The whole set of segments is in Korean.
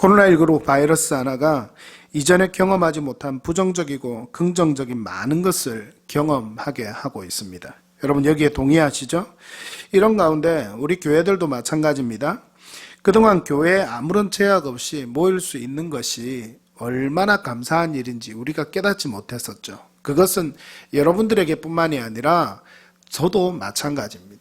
코로나19로 바이러스 하나가 이전에 경험하지 못한 부정적이고 긍정적인 많은 것을 경험하게 하고 있습니다. 여러분 여기에 동의하시죠? 이런 가운데 우리 교회들도 마찬가지입니다. 그동안 교회에 아무런 제약 없이 모일 수 있는 것이 얼마나 감사한 일인지 우리가 깨닫지 못했었죠. 그것은 여러분들에게 뿐만이 아니라 저도 마찬가지입니다.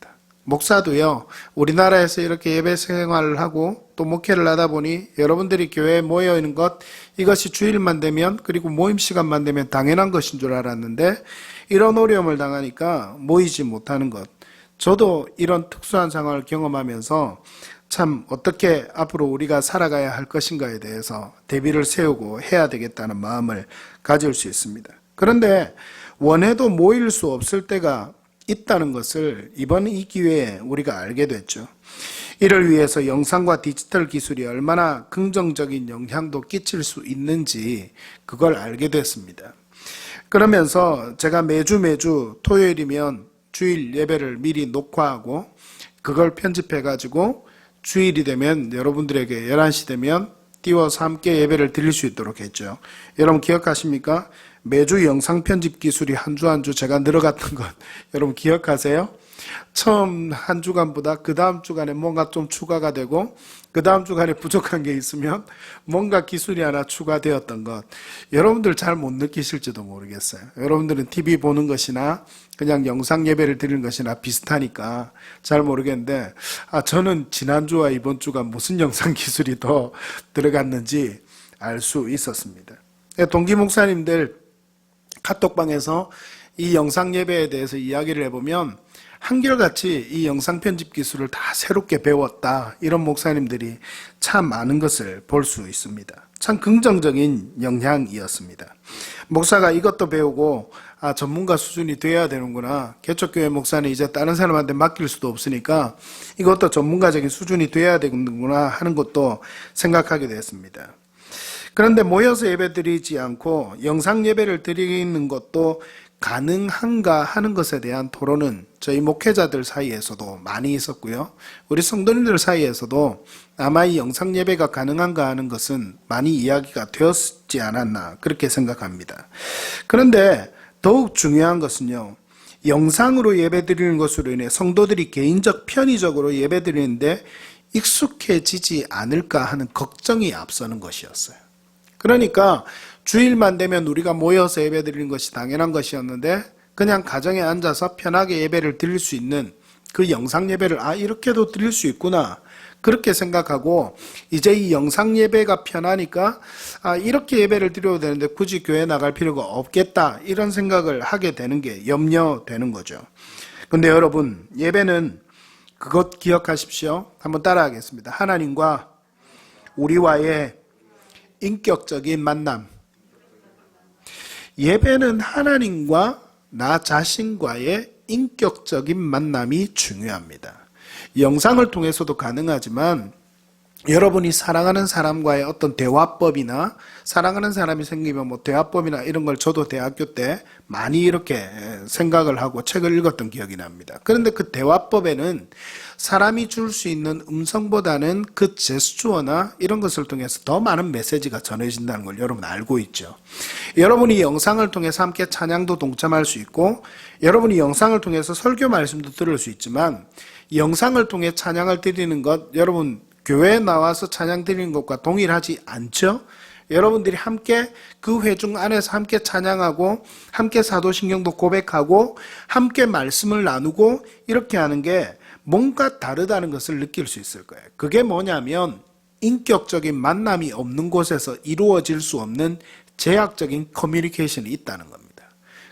목사도요, 우리나라에서 이렇게 예배 생활을 하고 또 목회를 하다 보니 여러분들이 교회에 모여 있는 것, 이것이 주일만 되면 그리고 모임 시간만 되면 당연한 것인 줄 알았는데 이런 어려움을 당하니까 모이지 못하는 것, 저도 이런 특수한 상황을 경험하면서 참 어떻게 앞으로 우리가 살아가야 할 것인가에 대해서 대비를 세우고 해야 되겠다는 마음을 가질 수 있습니다. 그런데 원해도 모일 수 없을 때가 있다는 것을 이번 이 기회에 우리가 알게 됐죠. 이를 위해서 영상과 디지털 기술이 얼마나 긍정적인 영향도 끼칠 수 있는지 그걸 알게 됐습니다. 그러면서 제가 매주 토요일이면 주일 예배를 미리 녹화하고 그걸 편집해 가지고 주일이 되면 여러분들에게 11시 되면 띄워서 함께 예배를 드릴 수 있도록 했죠. 여러분 기억하십니까? 매주 영상 편집 기술이 한 주 한 주 제가 늘어갔던 것 여러분 기억하세요? 처음 한 주간보다 그 다음 주간에 뭔가 좀 추가가 되고 그 다음 주간에 부족한 게 있으면 뭔가 기술이 하나 추가되었던 것 여러분들 잘 못 느끼실지도 모르겠어요. 여러분들은 TV 보는 것이나 그냥 영상 예배를 드리는 것이나 비슷하니까 잘 모르겠는데 저는 지난주와 이번 주가 무슨 영상 기술이 더 들어갔는지 알 수 있었습니다. 동기 목사님들 카톡방에서 이 영상 예배에 대해서 이야기를 해보면 한결같이 이 영상 편집 기술을 다 새롭게 배웠다 이런 목사님들이 참 많은 것을 볼 수 있습니다. 참 긍정적인 영향이었습니다. 목사가 이것도 배우고 전문가 수준이 돼야 되는구나. 개척교회 목사는 이제 다른 사람한테 맡길 수도 없으니까 이것도 전문가적인 수준이 돼야 되는구나 하는 것도 생각하게 됐습니다. 그런데 모여서 예배 드리지 않고 영상 예배를 드리는 것도 가능한가 하는 것에 대한 토론은 저희 목회자들 사이에서도 많이 있었고요. 우리 성도님들 사이에서도 아마 이 영상 예배가 가능한가 하는 것은 많이 이야기가 되었지 않았나 그렇게 생각합니다. 그런데 더욱 중요한 것은요. 영상으로 예배 드리는 것으로 인해 성도들이 개인적 편의적으로 예배 드리는데 익숙해지지 않을까 하는 걱정이 앞서는 것이었어요. 그러니까 주일만 되면 우리가 모여서 예배 드리는 것이 당연한 것이었는데 그냥 가정에 앉아서 편하게 예배를 드릴 수 있는 그 영상 예배를 이렇게도 드릴 수 있구나 그렇게 생각하고 이제 이 영상 예배가 편하니까 이렇게 예배를 드려도 되는데 굳이 교회 나갈 필요가 없겠다 이런 생각을 하게 되는 게 염려되는 거죠. 근데 여러분 예배는 그것 기억하십시오. 한번 따라하겠습니다. 하나님과 우리와의 인격적인 만남. 예배는 하나님과 나 자신과의 인격적인 만남이 중요합니다. 영상을 통해서도 가능하지만 여러분이 사랑하는 사람과의 어떤 대화법이나 사랑하는 사람이 생기면 대화법이나 이런 걸 저도 대학교 때 많이 이렇게 생각을 하고 책을 읽었던 기억이 납니다. 그런데 그 대화법에는 사람이 줄 수 있는 음성보다는 그 제스처나 이런 것을 통해서 더 많은 메시지가 전해진다는 걸 여러분 알고 있죠. 여러분이 영상을 통해서 함께 찬양도 동참할 수 있고 여러분이 영상을 통해서 설교 말씀도 들을 수 있지만 영상을 통해 찬양을 드리는 것 여러분 교회에 나와서 찬양 드리는 것과 동일하지 않죠? 여러분들이 함께 그 회중 안에서 함께 찬양하고 함께 사도신경도 고백하고 함께 말씀을 나누고 이렇게 하는 게 뭔가 다르다는 것을 느낄 수 있을 거예요. 그게 뭐냐면 인격적인 만남이 없는 곳에서 이루어질 수 없는 제약적인 커뮤니케이션이 있다는 겁니다.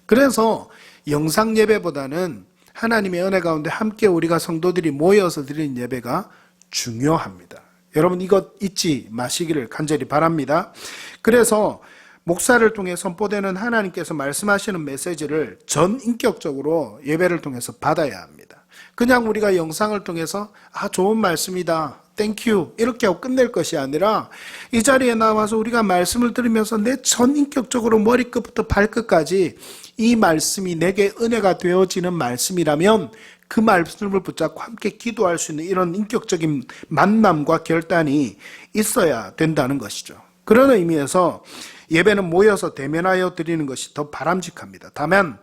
그래서 영상 예배보다는 하나님의 은혜 가운데 함께 우리가 성도들이 모여서 드리는 예배가 중요합니다. 여러분 이것 잊지 마시기를 간절히 바랍니다. 그래서 목사를 통해 선포되는 하나님께서 말씀하시는 메시지를 전인격적으로 예배를 통해서 받아야 합니다. 그냥 우리가 영상을 통해서 좋은 말씀이다 땡큐 이렇게 하고 끝낼 것이 아니라 이 자리에 나와서 우리가 말씀을 들으면서 내 전인격적으로 머리끝부터 발끝까지 이 말씀이 내게 은혜가 되어지는 말씀이라면 그 말씀을 붙잡고 함께 기도할 수 있는 이런 인격적인 만남과 결단이 있어야 된다는 것이죠. 그런 의미에서 예배는 모여서 대면하여 드리는 것이 더 바람직합니다. 다만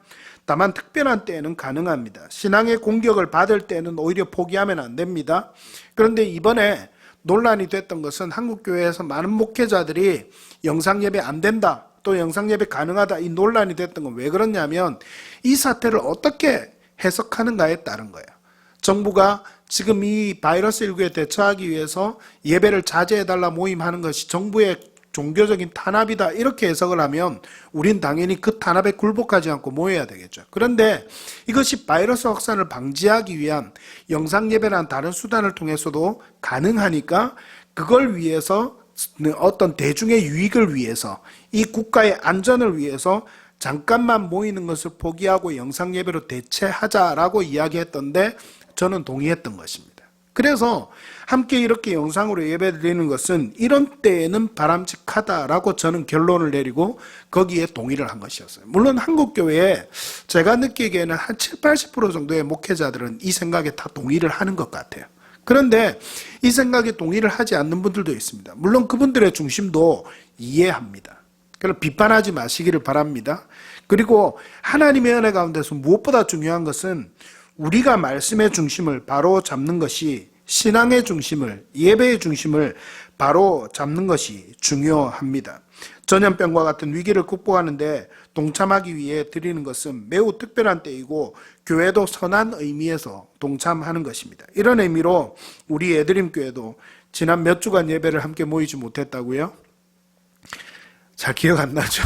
특별한 때에는 가능합니다. 신앙의 공격을 받을 때는 오히려 포기하면 안 됩니다. 그런데 이번에 논란이 됐던 것은 한국교회에서 많은 목회자들이 영상예배 안 된다, 또 영상예배 가능하다, 이 논란이 됐던 건 왜 그러냐면 이 사태를 어떻게 해석하는가에 따른 거예요. 정부가 지금 이 바이러스19에 대처하기 위해서 예배를 자제해달라 모임하는 것이 정부의 종교적인 탄압이다, 이렇게 해석을 하면 우린 당연히 그 탄압에 굴복하지 않고 모여야 되겠죠. 그런데 이것이 바이러스 확산을 방지하기 위한 영상예배라는 다른 수단을 통해서도 가능하니까 그걸 위해서 어떤 대중의 유익을 위해서, 이 국가의 안전을 위해서 잠깐만 모이는 것을 포기하고 영상예배로 대체하자라고 이야기했던데 저는 동의했던 것입니다. 그래서 함께 이렇게 영상으로 예배드리는 것은 이런 때에는 바람직하다라고 저는 결론을 내리고 거기에 동의를 한 것이었어요. 물론 한국교회에 제가 느끼기에는 한 70-80% 정도의 목회자들은 이 생각에 다 동의를 하는 것 같아요. 그런데 이 생각에 동의를 하지 않는 분들도 있습니다. 물론 그분들의 중심도 이해합니다. 그래서 비판하지 마시기를 바랍니다. 그리고 하나님의 은혜 가운데서 무엇보다 중요한 것은 우리가 말씀의 중심을 바로 잡는 것이, 신앙의 중심을, 예배의 중심을 바로 잡는 것이 중요합니다. 전염병과 같은 위기를 극복하는데 동참하기 위해 드리는 것은 매우 특별한 때이고 교회도 선한 의미에서 동참하는 것입니다. 이런 의미로 우리 애드림교회도 지난 몇 주간 예배를 함께 모이지 못했다고요? 잘 기억 안 나죠?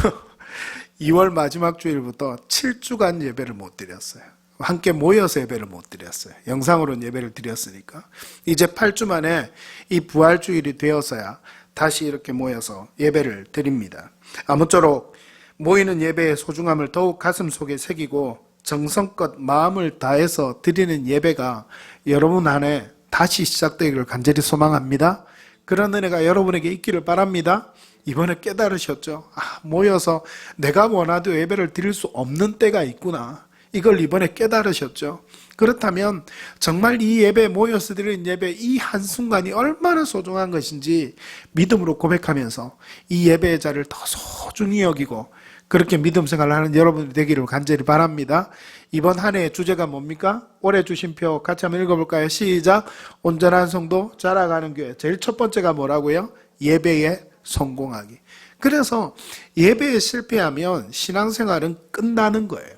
2월 마지막 주일부터 7주간 예배를 못 드렸어요. 함께 모여서 예배를 못 드렸어요. 영상으로는 예배를 드렸으니까. 이제 8주 만에 이 부활주일이 되어서야 다시 이렇게 모여서 예배를 드립니다. 아무쪼록 모이는 예배의 소중함을 더욱 가슴속에 새기고 정성껏 마음을 다해서 드리는 예배가 여러분 안에 다시 시작되기를 간절히 소망합니다. 그런 은혜가 여러분에게 있기를 바랍니다. 이번에 깨달으셨죠? 모여서 내가 원하도 예배를 드릴 수 없는 때가 있구나. 이걸 이번에 깨달으셨죠? 그렇다면 정말 이 예배에 모여서 드리는 예배, 이 한순간이 얼마나 소중한 것인지 믿음으로 고백하면서 이 예배의 자리를 더 소중히 여기고 그렇게 믿음 생활을 하는 여러분이 되기를 간절히 바랍니다. 이번 한 해의 주제가 뭡니까? 올해 주신 표 같이 한번 읽어볼까요? 시작! 온전한 성도, 자라가는 교회. 제일 첫 번째가 뭐라고요? 예배에 성공하기. 그래서 예배에 실패하면 신앙생활은 끝나는 거예요.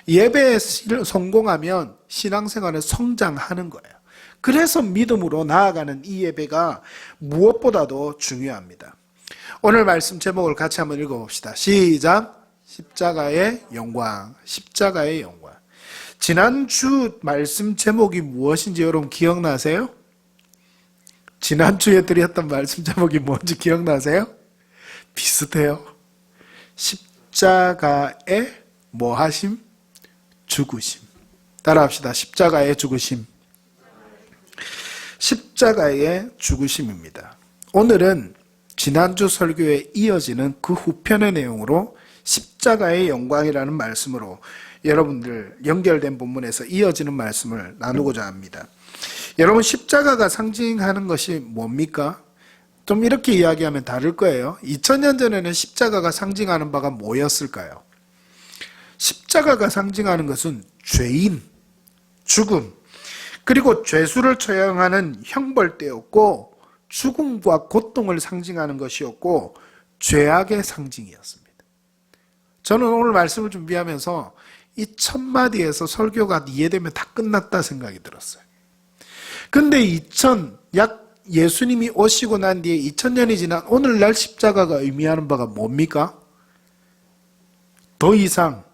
예배에 성공하면 신앙생활은 성장하는 거예요. 그래서 믿음으로 나아가는 이 예배가 무엇보다도 중요합니다. 오늘 말씀 제목을 같이 한번 읽어봅시다. 시작! 십자가의 영광. 십자가의 영광. 지난주 말씀 제목이 무엇인지 여러분 기억나세요? 지난주에 드렸던 말씀 제목이 뭔지 기억나세요? 비슷해요. 십자가의 뭐하심? 죽으심. 따라합시다. 십자가의 죽으심. 십자가의 죽으심입니다. 오늘은 지난주 설교에 이어지는 그 후편의 내용으로 십자가의 영광이라는 말씀으로 여러분들 연결된 본문에서 이어지는 말씀을 나누고자 합니다. 여러분, 십자가가 상징하는 것이 뭡니까? 좀 이렇게 이야기하면 다를 거예요. 2000년 전에는 십자가가 상징하는 바가 뭐였을까요? 십자가가 상징하는 것은 죄인, 죽음, 그리고 죄수를 처형하는 형벌대였고 죽음과 고통을 상징하는 것이었고 죄악의 상징이었습니다. 저는 오늘 말씀을 준비하면서 이 첫 마디에서 설교가 이해되면 다 끝났다 생각이 들었어요. 근데 예수님이 오시고 난 뒤에 2000년이 지난 오늘날 십자가가 의미하는 바가 뭡니까? 더 이상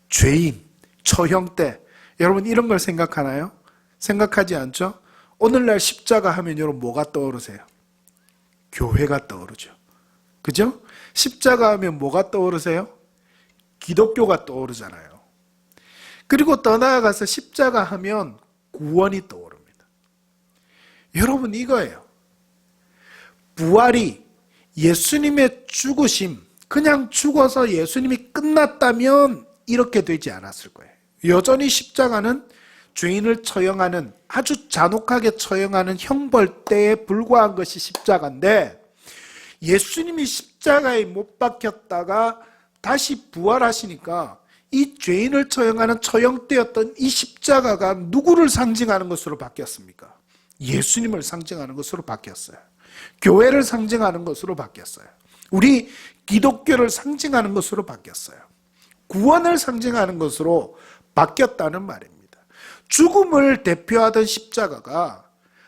죄인, 처형대, 여러분 이런 걸 생각하나요? 생각하지 않죠? 오늘날 십자가 하면 여러분 뭐가 떠오르세요? 교회가 떠오르죠. 그죠? 십자가 하면 뭐가 떠오르세요? 기독교가 떠오르잖아요. 그리고 더 나아가서 십자가 하면 구원이 떠오릅니다. 여러분 이거예요. 부활이, 예수님의 죽으심, 그냥 죽어서 예수님이 끝났다면 이렇게 되지 않았을 거예요. 여전히 십자가는 죄인을 처형하는, 아주 잔혹하게 처형하는 형벌대에 불과한 것이 십자가인데, 예수님이 십자가에 못 박혔다가 다시 부활하시니까 이 죄인을 처형하는 처형대였던 이 십자가가 누구를 상징하는 것으로 바뀌었습니까? 예수님을 상징하는 것으로 바뀌었어요. 교회를 상징하는 것으로 바뀌었어요. 우리 기독교를 상징하는 것으로 바뀌었어요. 구원을 상징하는 것으로 바뀌었다는 말입니다. 죽음을 대표하던 십자가가,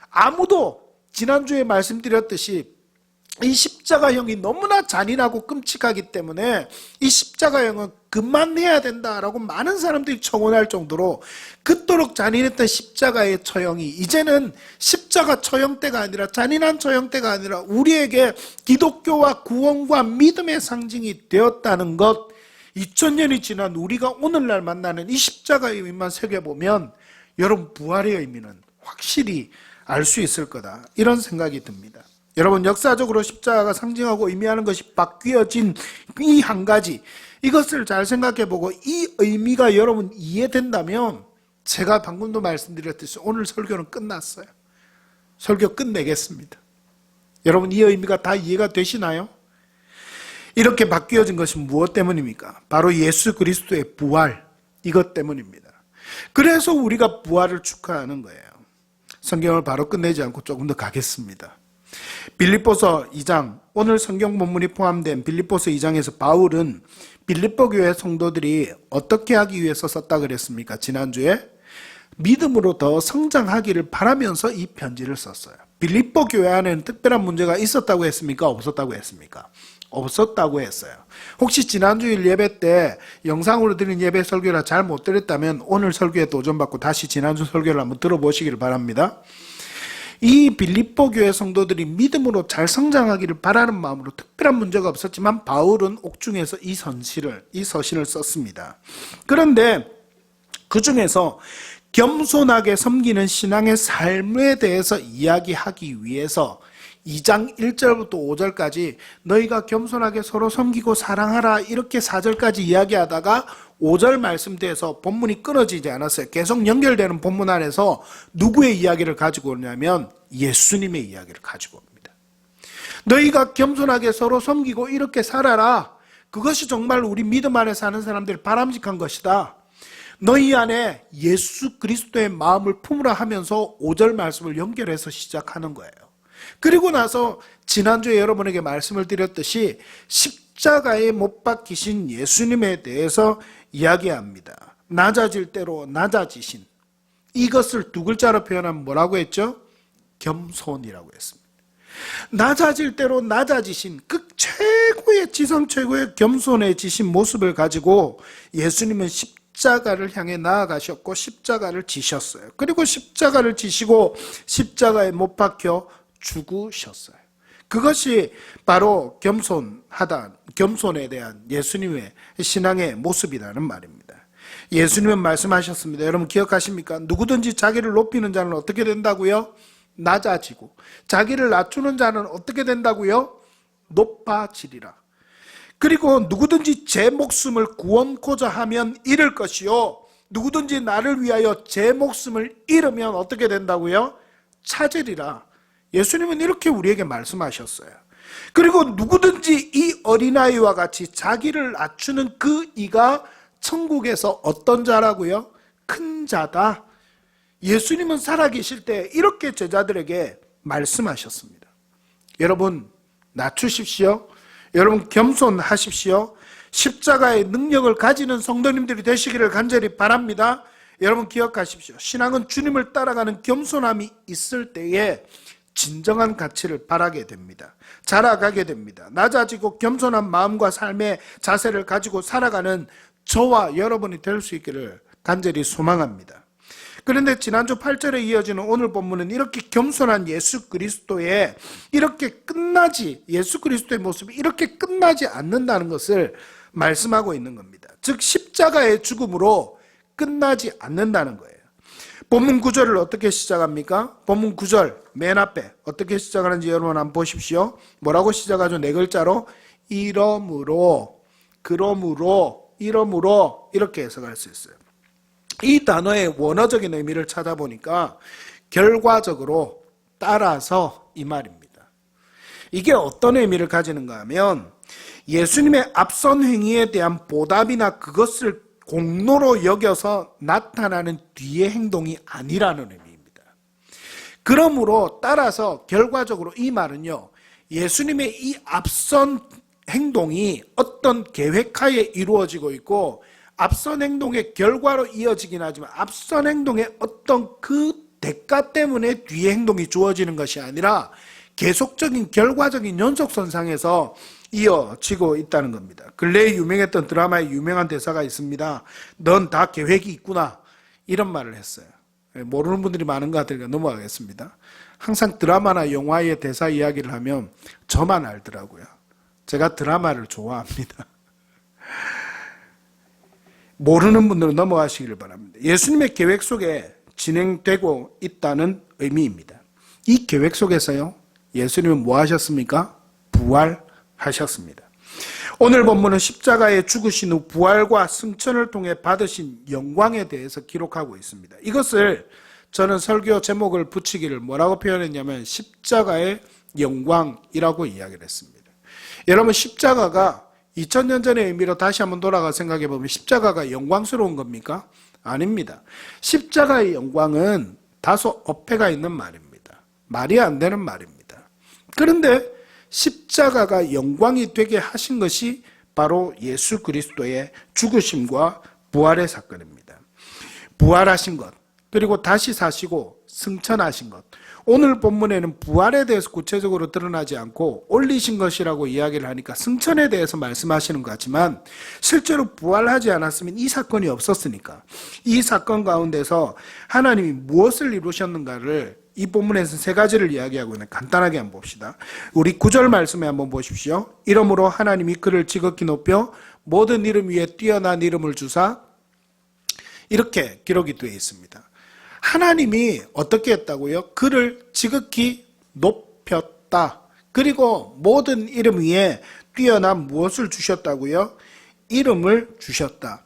아무도 지난주에 말씀드렸듯이 이 십자가형이 너무나 잔인하고 끔찍하기 때문에 이 십자가형은 그만해야 된다라고 많은 사람들이 청원할 정도로 그토록 잔인했던 십자가의 처형이 이제는 십자가 처형대가 아니라, 잔인한 처형대가 아니라 우리에게 기독교와 구원과 믿음의 상징이 되었다는 것, 2000년이 지난 우리가 오늘날 만나는 이 십자가의 의미만 새겨보면 여러분, 부활의 의미는 확실히 알 수 있을 거다, 이런 생각이 듭니다. 여러분, 역사적으로 십자가가 상징하고 의미하는 것이 바뀌어진 이 한 가지, 이것을 잘 생각해보고 이 의미가 여러분 이해된다면, 제가 방금도 말씀드렸듯이 오늘 설교는 끝났어요. 설교 끝내겠습니다. 여러분, 이 의미가 다 이해가 되시나요? 이렇게 바뀌어진 것이 무엇 때문입니까? 바로 예수 그리스도의 부활, 이것 때문입니다. 그래서 우리가 부활을 축하하는 거예요. 성경을 바로 끝내지 않고 조금 더 가겠습니다. 빌립보서 2장, 오늘 성경 본문이 포함된 빌립보서 2장에서 바울은 빌립보 교회 성도들이 어떻게 하기 위해서 썼다 그랬습니까? 지난주에 믿음으로 더 성장하기를 바라면서 이 편지를 썼어요. 빌립보 교회 안에는 특별한 문제가 있었다고 했습니까? 없었다고 했습니까? 없었다고 했어요. 혹시 지난주일 예배 때 영상으로 드린 예배 설교라 잘 못 들었다면 오늘 설교에 도전받고 다시 지난주 설교를 한번 들어보시길 바랍니다. 이 빌립보 교회 성도들이 믿음으로 잘 성장하기를 바라는 마음으로 특별한 문제가 없었지만 바울은 옥중에서 이 서신을 썼습니다. 그런데 그 중에서 겸손하게 섬기는 신앙의 삶에 대해서 이야기하기 위해서 2장 1절부터 5절까지 너희가 겸손하게 서로 섬기고 사랑하라, 이렇게 4절까지 이야기하다가 5절 말씀대에서 본문이 끊어지지 않았어요. 계속 연결되는 본문 안에서 누구의 이야기를 가지고 오냐면 예수님의 이야기를 가지고 옵니다. 너희가 겸손하게 서로 섬기고 이렇게 살아라. 그것이 정말 우리 믿음 안에 사는 사람들이 바람직한 것이다. 너희 안에 예수 그리스도의 마음을 품으라 하면서 5절 말씀을 연결해서 시작하는 거예요. 그리고 나서 지난주에 여러분에게 말씀을 드렸듯이 십자가에 못 박히신 예수님에 대해서 이야기합니다. 낮아질 대로 낮아지신, 이것을 두 글자로 표현하면 뭐라고 했죠? 겸손이라고 했습니다. 낮아질 대로 낮아지신 그 최고의, 지상 최고의 겸손해지신 모습을 가지고 예수님은 십자가를 향해 나아가셨고 십자가를 지셨어요. 그리고 십자가를 지시고 십자가에 못 박혀 죽으셨어요. 그것이 바로 겸손에 대한 예수님의 신앙의 모습이라는 말입니다. 예수님은 말씀하셨습니다. 여러분 기억하십니까? 누구든지 자기를 높이는 자는 어떻게 된다고요? 낮아지고, 자기를 낮추는 자는 어떻게 된다고요? 높아지리라. 그리고 누구든지 제 목숨을 구원코자 하면 잃을 것이요, 누구든지 나를 위하여 제 목숨을 잃으면 어떻게 된다고요? 찾으리라. 예수님은 이렇게 우리에게 말씀하셨어요. 그리고 누구든지 이 어린아이와 같이 자기를 낮추는 그 이가 천국에서 어떤 자라고요? 큰 자다. 예수님은 살아계실 때 이렇게 제자들에게 말씀하셨습니다. 여러분 낮추십시오. 여러분 겸손하십시오. 십자가의 능력을 가지는 성도님들이 되시기를 간절히 바랍니다. 여러분 기억하십시오. 신앙은 주님을 따라가는 겸손함이 있을 때에 진정한 가치를 바라게 됩니다. 자라가게 됩니다. 낮아지고 겸손한 마음과 삶의 자세를 가지고 살아가는 저와 여러분이 될 수 있기를 간절히 소망합니다. 그런데 지난주 8절에 이어지는 오늘 본문은 이렇게 겸손한 예수 그리스도의 예수 그리스도의 모습이 이렇게 끝나지 않는다는 것을 말씀하고 있는 겁니다. 즉 십자가의 죽음으로 끝나지 않는다는 거예요. 본문 9절을 어떻게 시작합니까? 본문 9절 맨 앞에 어떻게 시작하는지 여러분 한번 보십시오. 뭐라고 시작하죠? 네 글자로 이러므로, 그러므로, 이러므로 이렇게 해석할 수 있어요. 이 단어의 원어적인 의미를 찾아보니까 결과적으로 따라서 이 말입니다. 이게 어떤 의미를 가지는가 하면 예수님의 앞선 행위에 대한 보답이나 그것을 공로로 여겨서 나타나는 뒤의 행동이 아니라는 의미입니다. 그러므로 따라서 결과적으로 이 말은요, 예수님의 이 앞선 행동이 어떤 계획하에 이루어지고 있고 앞선 행동의 결과로 이어지긴 하지만 앞선 행동의 어떤 그 대가 때문에 뒤의 행동이 주어지는 것이 아니라 계속적인 결과적인 연속선상에서 이어지고 있다는 겁니다. 근래에 유명했던 드라마에 유명한 대사가 있습니다. 넌 다 계획이 있구나, 이런 말을 했어요. 모르는 분들이 많은 것 같으니까 넘어가겠습니다. 항상 드라마나 영화의 대사 이야기를 하면 저만 알더라고요. 제가 드라마를 좋아합니다. 모르는 분들은 넘어가시기를 바랍니다. 예수님의 계획 속에 진행되고 있다는 의미입니다. 이 계획 속에서요, 예수님은 뭐 하셨습니까? 부활하셨습니다. 오늘 본문은 십자가에 죽으신 후 부활과 승천을 통해 받으신 영광에 대해서 기록하고 있습니다. 이것을 저는 설교 제목을 붙이기를 뭐라고 표현했냐면 십자가의 영광이라고 이야기를 했습니다. 여러분, 십자가가 2000년 전의 의미로 다시 한번 돌아가 생각해 보면 십자가가 영광스러운 겁니까? 아닙니다. 십자가의 영광은 다소 어폐가 있는 말입니다. 말이 안 되는 말입니다. 그런데 십자가가 영광이 되게 하신 것이 바로 예수 그리스도의 죽으심과 부활의 사건입니다. 부활하신 것, 그리고 다시 사시고 승천하신 것. 오늘 본문에는 부활에 대해서 구체적으로 드러나지 않고 올리신 것이라고 이야기를 하니까 승천에 대해서 말씀하시는 것 같지만 실제로 부활하지 않았으면 이 사건이 없었으니까 이 사건 가운데서 하나님이 무엇을 이루셨는가를 이 본문에서 세 가지를 이야기하고 있는, 간단하게 한번 봅시다. 우리 9절 말씀에 한번 보십시오. 이러므로 하나님이 그를 지극히 높여 모든 이름 위에 뛰어난 이름을 주사, 이렇게 기록이 되어 있습니다. 하나님이 어떻게 했다고요? 그를 지극히 높였다. 그리고 모든 이름 위에 뛰어난 무엇을 주셨다고요? 이름을 주셨다.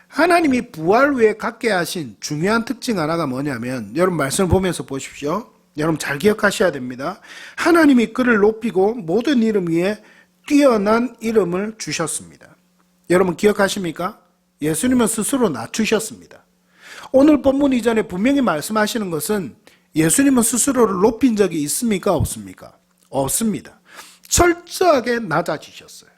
하나님이 부활 후에 갖게 하신 중요한 특징 하나가 뭐냐면, 여러분 말씀을 보면서 보십시오. 여러분 잘 기억하셔야 됩니다. 하나님이 그를 높이고 모든 이름 위에 뛰어난 이름을 주셨습니다. 여러분 기억하십니까? 예수님은 스스로 낮추셨습니다. 오늘 본문 이전에 분명히 말씀하시는 것은 예수님은 스스로를 높인 적이 있습니까? 없습니까? 없습니다. 철저하게 낮아지셨어요.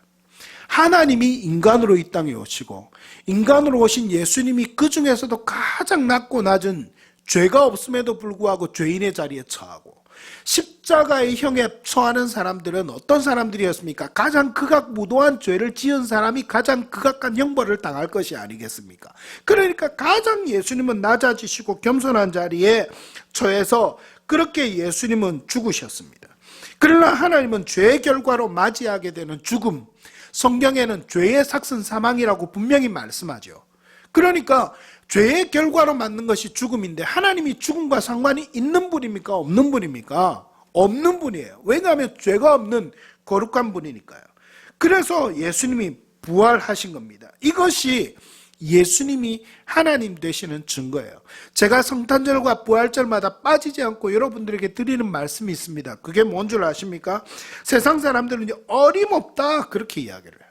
하나님이 인간으로 이 땅에 오시고 인간으로 오신 예수님이 그 중에서도 가장 낮고 낮은, 죄가 없음에도 불구하고 죄인의 자리에 처하고 십자가의 형에 처하는 사람들은 어떤 사람들이었습니까? 가장 극악무도한 죄를 지은 사람이 가장 극악한 형벌을 당할 것이 아니겠습니까? 그러니까 가장 예수님은 낮아지시고 겸손한 자리에 처해서 그렇게 예수님은 죽으셨습니다. 그러나 하나님은 죄의 결과로 맞이하게 되는 죽음, 성경에는 죄의 삭슨 사망이라고 분명히 말씀하죠. 그러니까 죄의 결과로 맞는 것이 죽음인데 하나님이 죽음과 상관이 있는 분입니까? 없는 분입니까? 없는 분이에요. 왜냐하면 죄가 없는 거룩한 분이니까요. 그래서 예수님이 부활하신 겁니다. 이것이 예수님이 하나님 되시는 증거예요. 제가 성탄절과 부활절마다 빠지지 않고 여러분들에게 드리는 말씀이 있습니다. 그게 뭔 줄 아십니까? 세상 사람들은 어림없다 그렇게 이야기를 해요.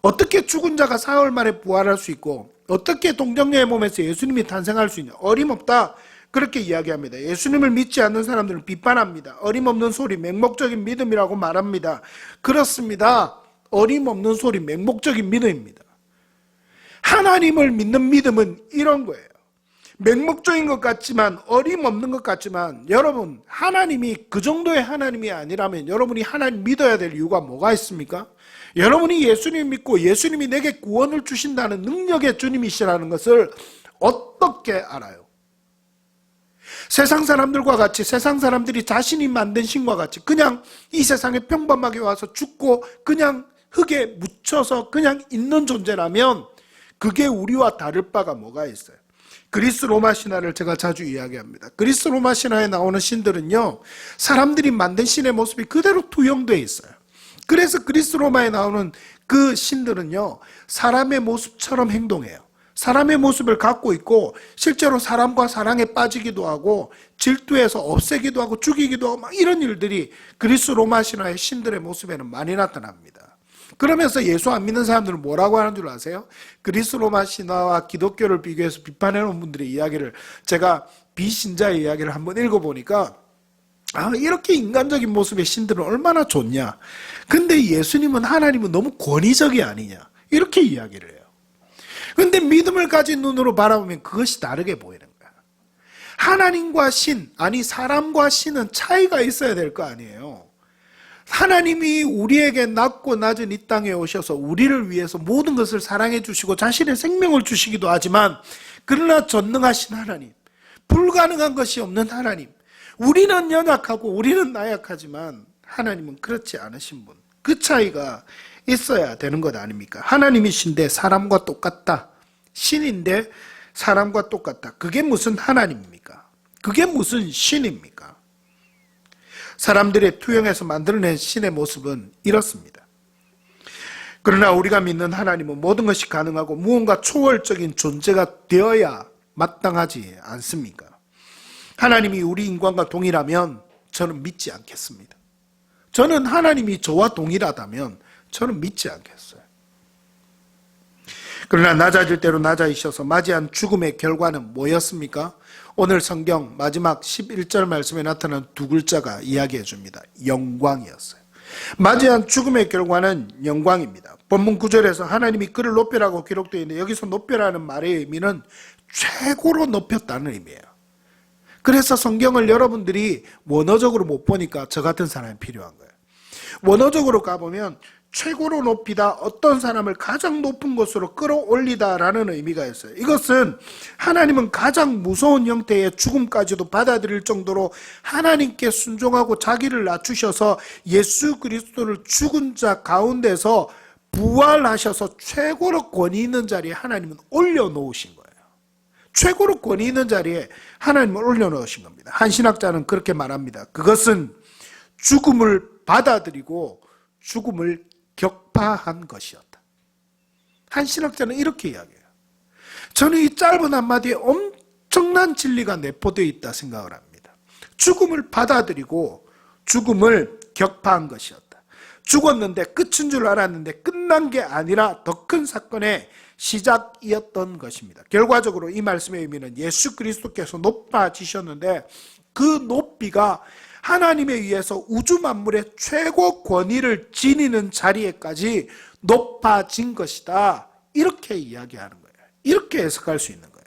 어떻게 죽은 자가 사흘 만에 부활할 수 있고 어떻게 동정녀의 몸에서 예수님이 탄생할 수 있냐, 어림없다 그렇게 이야기합니다. 예수님을 믿지 않는 사람들은 비판합니다. 어림없는 소리, 맹목적인 믿음이라고 말합니다. 그렇습니다. 어림없는 소리, 맹목적인 믿음입니다. 하나님을 믿는 믿음은 이런 거예요. 맹목적인 것 같지만, 어림없는 것 같지만, 여러분 하나님이 그 정도의 하나님이 아니라면 여러분이 하나님 믿어야 될 이유가 뭐가 있습니까? 여러분이 예수님 믿고 예수님이 내게 구원을 주신다는 능력의 주님이시라는 것을 어떻게 알아요? 세상 사람들과 같이, 세상 사람들이 자신이 만든 신과 같이 그냥 이 세상에 평범하게 와서 죽고 그냥 흙에 묻혀서 그냥 있는 존재라면 그게 우리와 다를 바가 뭐가 있어요? 그리스 로마 신화를 제가 자주 이야기합니다. 그리스 로마 신화에 나오는 신들은요, 사람들이 만든 신의 모습이 그대로 투영되어 있어요. 그래서 그리스 로마에 나오는 그 신들은요, 사람의 모습처럼 행동해요. 사람의 모습을 갖고 있고 실제로 사람과 사랑에 빠지기도 하고 질투해서 없애기도 하고 죽이기도 하고 막 이런 일들이 그리스 로마 신화의 신들의 모습에는 많이 나타납니다. 그러면서 예수 안 믿는 사람들은 뭐라고 하는 줄 아세요? 그리스 로마 신화와 기독교를 비교해서 비판해 놓은 분들의 이야기를 제가 비신자의 이야기를 한번 읽어보니까 이렇게 인간적인 모습의 신들은 얼마나 좋냐. 근데 예수님은 하나님은 너무 권위적이 아니냐. 이렇게 이야기를 해요. 근데 믿음을 가진 눈으로 바라보면 그것이 다르게 보이는 거야. 하나님과 신, 아니 사람과 신은 차이가 있어야 될 거 아니에요. 하나님이 우리에게 낮고 낮은 이 땅에 오셔서 우리를 위해서 모든 것을 사랑해 주시고 자신의 생명을 주시기도 하지만 그러나 전능하신 하나님, 불가능한 것이 없는 하나님, 우리는 연약하고 우리는 나약하지만 하나님은 그렇지 않으신 분, 그 차이가 있어야 되는 것 아닙니까? 하나님이신데 사람과 똑같다, 신인데 사람과 똑같다, 그게 무슨 하나님입니까? 그게 무슨 신입니까? 사람들의 투영해서 만들어낸 신의 모습은 이렇습니다. 그러나 우리가 믿는 하나님은 모든 것이 가능하고 무언가 초월적인 존재가 되어야 마땅하지 않습니까? 하나님이 우리 인간과 동일하면 저는 믿지 않겠습니다. 저는 하나님이 저와 동일하다면 저는 믿지 않겠어요. 그러나 낮아질 대로 낮아지셔서 맞이한 죽음의 결과는 뭐였습니까? 오늘 성경 마지막 11절 말씀에 나타난 두 글자가 이야기해 줍니다. 영광이었어요. 맞이한 죽음의 결과는 영광입니다. 본문 9절에서 하나님이 그를 높여라고 기록되어 있는데 여기서 높여라는 말의 의미는 최고로 높였다는 의미예요. 그래서 성경을 여러분들이 원어적으로 못 보니까 저 같은 사람이 필요한 거예요. 원어적으로 가보면 최고로 높이다, 어떤 사람을 가장 높은 곳으로 끌어올리다라는 의미가 있어요. 이것은 하나님은 가장 무서운 형태의 죽음까지도 받아들일 정도로 하나님께 순종하고 자기를 낮추셔서 예수 그리스도를 죽은 자 가운데서 부활하셔서 최고로 권위 있는 자리에 하나님은 올려놓으신 거예요. 최고로 권위 있는 자리에 하나님을 올려놓으신 겁니다. 한 신학자는 그렇게 말합니다. 그것은 죽음을 받아들이고 죽음을 격파한 것이었다. 한 신학자는 이렇게 이야기해요. 저는 이 짧은 한마디에 엄청난 진리가 내포되어 있다 생각을 합니다. 죽음을 받아들이고 죽음을 격파한 것이었다. 죽었는데 끝인 줄 알았는데 끝난 게 아니라 더 큰 사건의 시작이었던 것입니다. 결과적으로 이 말씀의 의미는 예수 그리스도께서 높아지셨는데 그 높이가 하나님에 의해서 우주 만물의 최고 권위를 지니는 자리에까지 높아진 것이다. 이렇게 이야기하는 거예요. 이렇게 해석할 수 있는 거예요.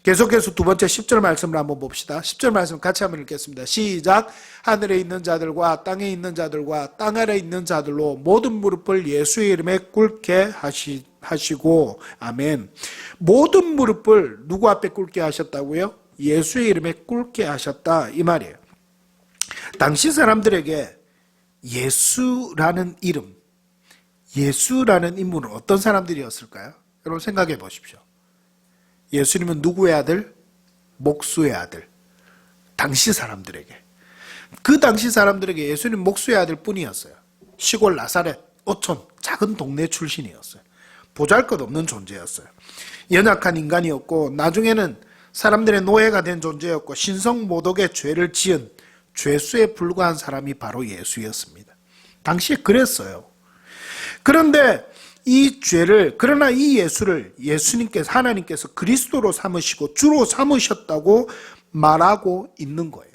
계속해서 두 번째 10절 말씀을 한번 봅시다. 10절 말씀 같이 한번 읽겠습니다. 시작. 하늘에 있는 자들과 땅에 있는 자들과 땅 아래에 있는 자들로 모든 무릎을 예수의 이름에 꿇게 하시고 아멘. 모든 무릎을 누구 앞에 꿇게 하셨다고요? 예수의 이름에 꿇게 하셨다 이 말이에요. 당시 사람들에게 예수라는 이름, 예수라는 인물은 어떤 사람들이었을까요? 여러분 생각해 보십시오. 예수님은 누구의 아들? 목수의 아들. 당시 사람들에게. 그 당시 사람들에게 예수님 목수의 아들 뿐이었어요. 시골 나사렛, 어촌, 작은 동네 출신이었어요. 보잘것없는 존재였어요. 연약한 인간이었고 나중에는 사람들의 노예가 된 존재였고 신성모독의 죄를 지은 죄수에 불과한 사람이 바로 예수였습니다. 당시에 그랬어요. 그런데 이 죄를, 그러나 이 예수를 예수님께서, 하나님께서 그리스도로 삼으시고 주로 삼으셨다고 말하고 있는 거예요.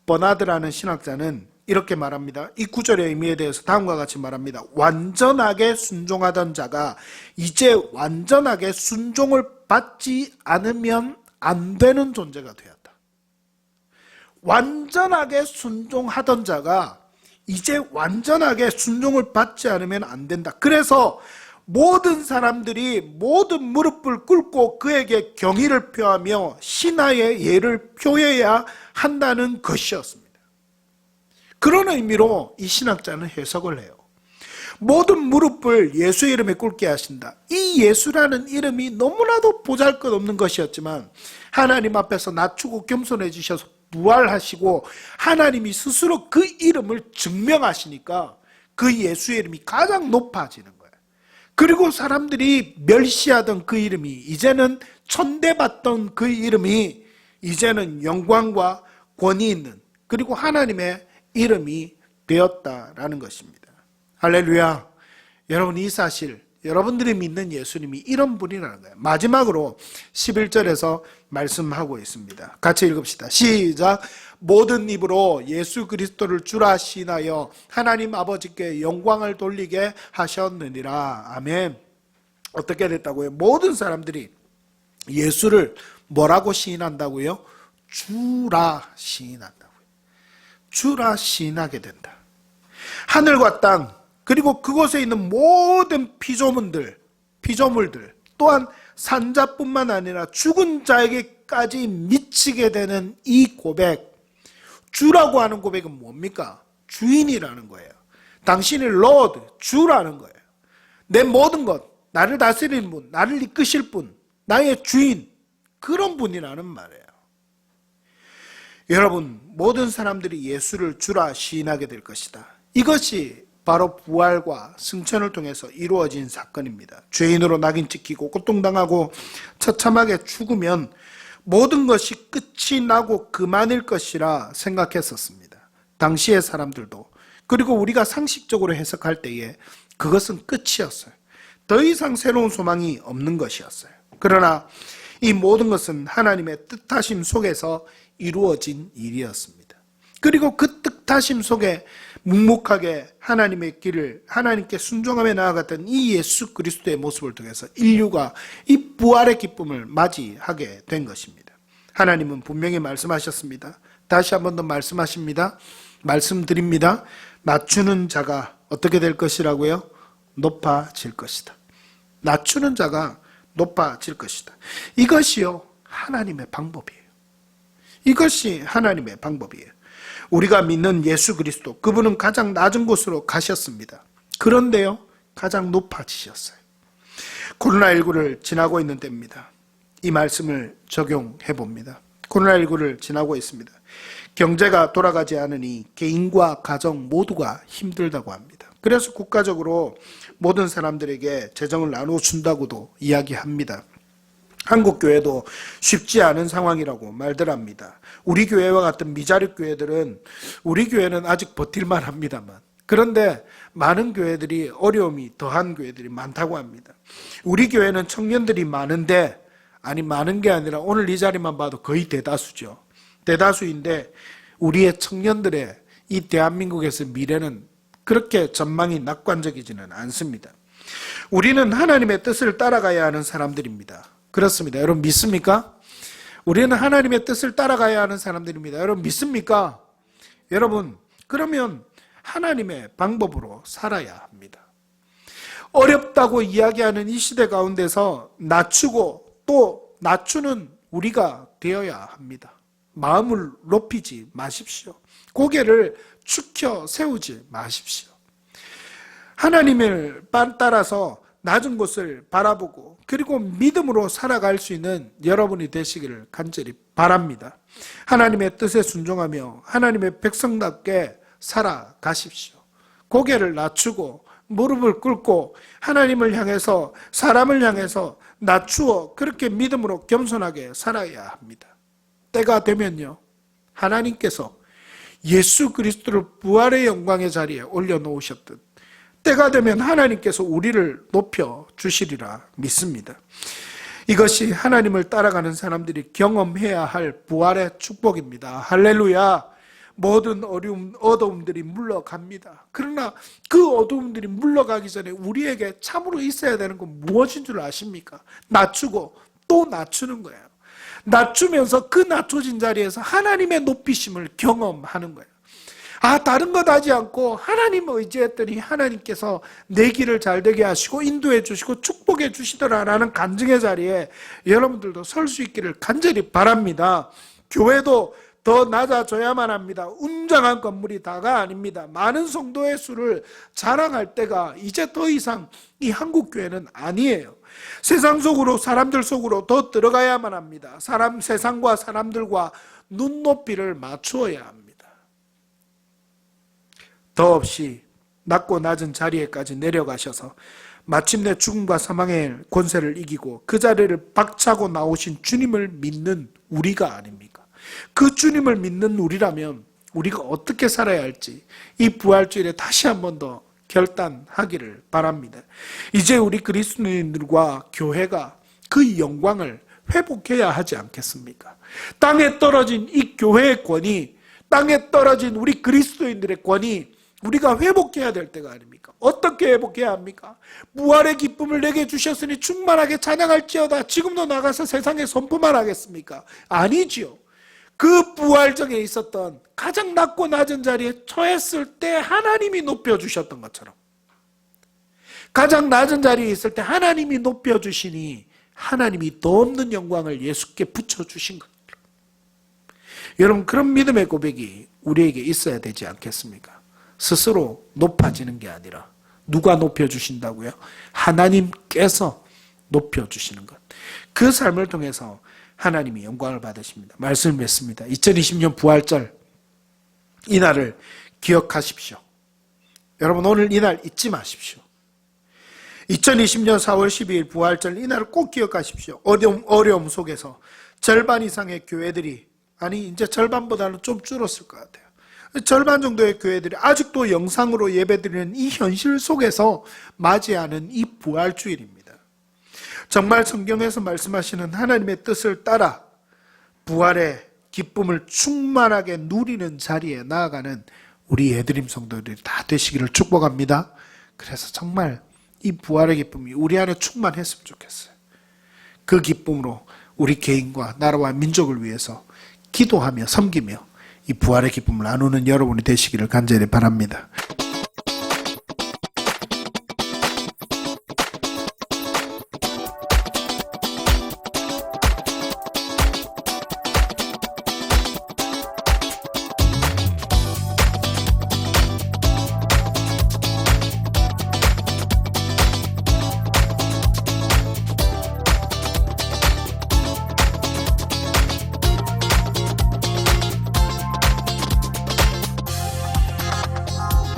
버나드라는 신학자는 이렇게 말합니다. 이 구절의 의미에 대해서 다음과 같이 말합니다. 완전하게 순종하던 자가 이제 완전하게 순종을 받지 않으면 안 되는 존재가 되었다. 완전하게 순종하던 자가 이제 완전하게 순종을 받지 않으면 안 된다. 그래서 모든 사람들이 모든 무릎을 꿇고 그에게 경의를 표하며 신하의 예를 표해야 한다는 것이었습니다. 그런 의미로 이 신학자는 해석을 해요. 모든 무릎을 예수의 이름에 꿇게 하신다. 이 예수라는 이름이 너무나도 보잘것없는 것이었지만 하나님 앞에서 낮추고 겸손해지셔서 부활하시고 하나님이 스스로 그 이름을 증명하시니까 그 예수의 이름이 가장 높아지는 거예요. 그리고 사람들이 멸시하던 그 이름이, 이제는 천대받던 그 이름이 이제는 영광과 권위 있는, 그리고 하나님의 이름이 되었다라는 것입니다. 할렐루야. 여러분, 이 사실, 여러분들이 믿는 예수님이 이런 분이라는 거예요. 마지막으로 11절에서 말씀하고 있습니다. 같이 읽읍시다. 시작. 모든 입으로 예수 그리스도를 주라 시인하여 하나님 아버지께 영광을 돌리게 하셨느니라. 아멘. 어떻게 됐다고요? 모든 사람들이 예수를 뭐라고 시인한다고요? 주라 시인한다고요. 주라 시인하게 된다. 하늘과 땅, 그리고 그곳에 있는 모든 피조물들 또한 산자뿐만 아니라 죽은 자에게까지 미치게 되는 이 고백, 주라고 하는 고백은 뭡니까? 주인이라는 거예요. 당신이 Lord, 주라는 거예요. 내 모든 것, 나를 다스리는 분, 나를 이끄실 분, 나의 주인, 그런 분이라는 말이에요. 여러분, 모든 사람들이 예수를 주라 시인하게 될 것이다. 이것이 바로 부활과 승천을 통해서 이루어진 사건입니다. 죄인으로 낙인 찍히고 고통당하고 처참하게 죽으면 모든 것이 끝이 나고 그만일 것이라 생각했었습니다. 당시의 사람들도, 그리고 우리가 상식적으로 해석할 때에 그것은 끝이었어요. 더 이상 새로운 소망이 없는 것이었어요. 그러나 이 모든 것은 하나님의 뜻하심 속에서 이루어진 일이었습니다. 그리고 그 뜻하심 속에 묵묵하게 하나님의 길을, 하나님께 순종하며 나아갔던 이 예수 그리스도의 모습을 통해서 인류가 이 부활의 기쁨을 맞이하게 된 것입니다. 하나님은 분명히 말씀하셨습니다. 다시 한 번 더 말씀하십니다. 말씀드립니다. 낮추는 자가 어떻게 될 것이라고요? 높아질 것이다. 낮추는 자가 높아질 것이다. 이것이요, 하나님의 방법이에요. 이것이 하나님의 방법이에요. 우리가 믿는 예수 그리스도, 그분은 가장 낮은 곳으로 가셨습니다. 그런데요, 가장 높아지셨어요. 코로나19를 지나고 있는 때입니다. 이 말씀을 적용해 봅니다. 코로나19를 지나고 있습니다. 경제가 돌아가지 않으니 개인과 가정 모두가 힘들다고 합니다. 그래서 국가적으로 모든 사람들에게 재정을 나눠준다고도 이야기합니다. 한국 교회도 쉽지 않은 상황이라고 말들 합니다. 우리 교회와 같은 미자립 교회들은, 우리 교회는 아직 버틸만 합니다만, 그런데 많은 교회들이 어려움이 더한 교회들이 많다고 합니다. 우리 교회는 청년들이 많은데, 아니 많은 게 아니라 오늘 이 자리만 봐도 거의 대다수죠. 대다수인데 우리의 청년들의 이 대한민국에서 미래는 그렇게 전망이 낙관적이지는 않습니다. 우리는 하나님의 뜻을 따라가야 하는 사람들입니다. 그렇습니다. 여러분 믿습니까? 우리는 하나님의 뜻을 따라가야 하는 사람들입니다. 여러분 믿습니까? 여러분, 그러면 하나님의 방법으로 살아야 합니다. 어렵다고 이야기하는 이 시대 가운데서 낮추고 또 낮추는 우리가 되어야 합니다. 마음을 높이지 마십시오. 고개를 축혀 세우지 마십시오. 하나님을 따라서 낮은 곳을 바라보고 그리고 믿음으로 살아갈 수 있는 여러분이 되시기를 간절히 바랍니다. 하나님의 뜻에 순종하며 하나님의 백성답게 살아가십시오. 고개를 낮추고 무릎을 꿇고 하나님을 향해서, 사람을 향해서 낮추어 그렇게 믿음으로 겸손하게 살아야 합니다. 때가 되면요, 하나님께서 예수 그리스도를 부활의 영광의 자리에 올려놓으셨듯 때가 되면 하나님께서 우리를 높여 주시리라 믿습니다. 이것이 하나님을 따라가는 사람들이 경험해야 할 부활의 축복입니다. 할렐루야. 모든 어두움들이 물러갑니다. 그러나 그 어두움들이 물러가기 전에 우리에게 참으로 있어야 되는 건 무엇인 줄 아십니까? 낮추고 또 낮추는 거예요. 낮추면서 그 낮춰진 자리에서 하나님의 높이심을 경험하는 거예요. 다른 것 하지 않고 하나님을 의지했더니 하나님께서 내 길을 잘 되게 하시고 인도해 주시고 축복해 주시더라라는 간증의 자리에 여러분들도 설 수 있기를 간절히 바랍니다. 교회도 더 낮아져야만 합니다. 웅장한 건물이 다가 아닙니다. 많은 성도의 수를 자랑할 때가 이제 더 이상 이 한국교회는 아니에요. 세상 속으로, 사람들 속으로 더 들어가야만 합니다. 세상과 사람들과 눈높이를 맞추어야 합니다. 더없이 낮고 낮은 자리에까지 내려가셔서 마침내 죽음과 사망의 권세를 이기고 그 자리를 박차고 나오신 주님을 믿는 우리가 아닙니까? 그 주님을 믿는 우리라면 우리가 어떻게 살아야 할지 이 부활주일에 다시 한 번 더 결단하기를 바랍니다. 이제 우리 그리스도인들과 교회가 그 영광을 회복해야 하지 않겠습니까? 땅에 떨어진 이 교회의 권위, 땅에 떨어진 우리 그리스도인들의 권위, 우리가 회복해야 될 때가 아닙니까? 어떻게 회복해야 합니까? 부활의 기쁨을 내게 주셨으니 충만하게 찬양할지어다. 지금도 나가서 세상에 선포만 하겠습니까? 아니지요. 그 부활적에 있었던 가장 낮고 낮은 자리에 처했을 때 하나님이 높여주셨던 것처럼, 가장 낮은 자리에 있을 때 하나님이 높여주시니 하나님이 더 없는 영광을 예수께 붙여주신 것. 여러분, 그런 믿음의 고백이 우리에게 있어야 되지 않겠습니까? 스스로 높아지는 게 아니라 누가 높여주신다고요? 하나님께서 높여주시는 것. 그 삶을 통해서 하나님이 영광을 받으십니다. 말씀을 맺습니다. 2020년 부활절, 이날을 기억하십시오. 여러분, 오늘 이날 잊지 마십시오. 2020년 4월 12일 부활절, 이날을 꼭 기억하십시오. 어려움 속에서 절반 이상의 교회들이, 아니 이제 절반보다는 좀 줄었을 것 같아요. 절반 정도의 교회들이 아직도 영상으로 예배드리는 이 현실 속에서 맞이하는 이 부활주일입니다. 정말 성경에서 말씀하시는 하나님의 뜻을 따라 부활의 기쁨을 충만하게 누리는 자리에 나아가는 우리 예드림 성도들이 다 되시기를 축복합니다. 그래서 정말 이 부활의 기쁨이 우리 안에 충만했으면 좋겠어요. 그 기쁨으로 우리 개인과 나라와 민족을 위해서 기도하며 섬기며 이 부활의 기쁨을 나누는 여러분이 되시기를 간절히 바랍니다.